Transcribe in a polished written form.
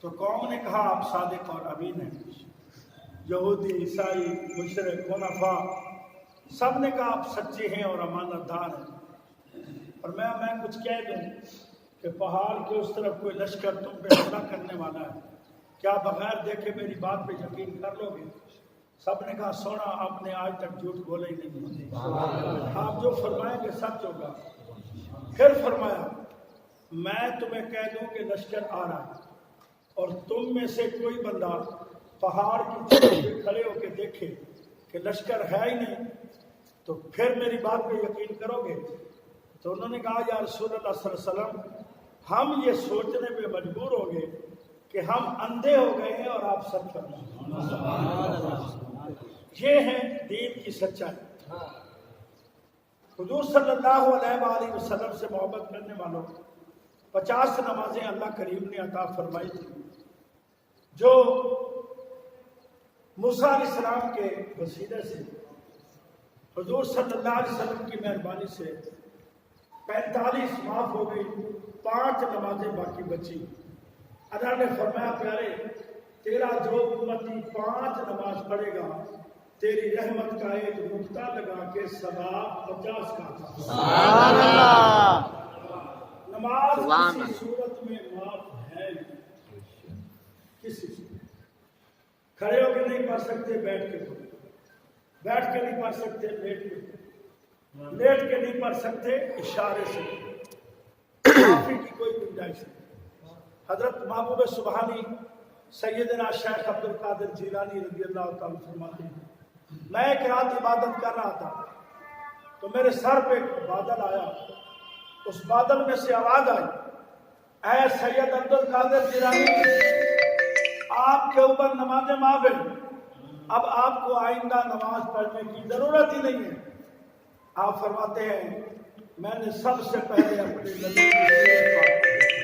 تو قوم نے کہا آپ صادق اور امین ہیں. یہودی، عیسائی، مشرک، حنفاء سب نے کہا آپ سچے ہیں اور امانت دار ہیں. اور میں کچھ کہہ دوں کہ پہاڑ کے اس طرف کوئی لشکر تم پہ حملہ کرنے والا ہے، کیا بغیر دیکھے میری بات پہ یقین کر لو گے؟ سب نے کہا سونا آپ نے آج تک جھوٹ بولا ہی نہیں، آپ جو فرمائیں گے سچ ہوگا. پھر فرمایا میں تمہیں کہہ دوں کہ لشکر آ رہا ہے اور تم میں سے کوئی بندہ پہاڑ کی چوٹی پہ کھڑے ہو کے دیکھے کہ لشکر ہے ہی نہیں تو پھر میری بات پہ یقین کرو گے؟ تو انہوں نے کہا یا رسول اللہ صلی اللہ علیہ وسلم ہم یہ سوچنے پہ مجبور ہو گئے کہ ہم اندھے ہو گئے ہیں اور آپ سچ فرمائیں. یہ ہے دین کی سچائی. حضور صلی اللہ علیہ وآلہ وسلم سے محبت کرنے والوں 50 نمازیں اللہ کریم نے عطا فرمائی تھی جو موسیٰ علیہ السلام کے وسیلے سے حضور صلی اللہ علیہ وسلم کی مہربانی سے 45 معاف ہو گئی، 5 نمازیں باقی بچی. اللہ نے فرمایا پیارے تیرا جو امتی 5 نماز پڑھے گا تیری رحمت کا ایک نقطہ لگا کے ثواب 50 کا تھا. سبحان اللہ. نماز کسی صورت میں معاف ہے کسی کھڑے ہو کے نہیں پڑھ سکتے، بیٹھ کے پڑھو، بیٹھ کے نہیں پڑھ سکتے، لیٹ کے پڑھو، لیٹ کے نہیں پڑھ سکتے، اشارے سے معافی کی کوئی گنجائش نہیں. حضرت محبوب سبحانی سیدنا شیخ عبد القادر جیلانی رضی اللہ تعالیٰ فرماتے ہیں میں ایک رات عبادت کر رہا تھا تو میرے سر پہ ایک بادل آیا، اس بادل میں سے آواز آئی اے سید عبد القادر جیلانی آپ کے اوپر نماز معاف ہے، اب آپ کو آئندہ نماز پڑھنے کی ضرورت ہی نہیں ہے. آپ فرماتے ہیں میں نے سب سے پہلے اپنے نبی کی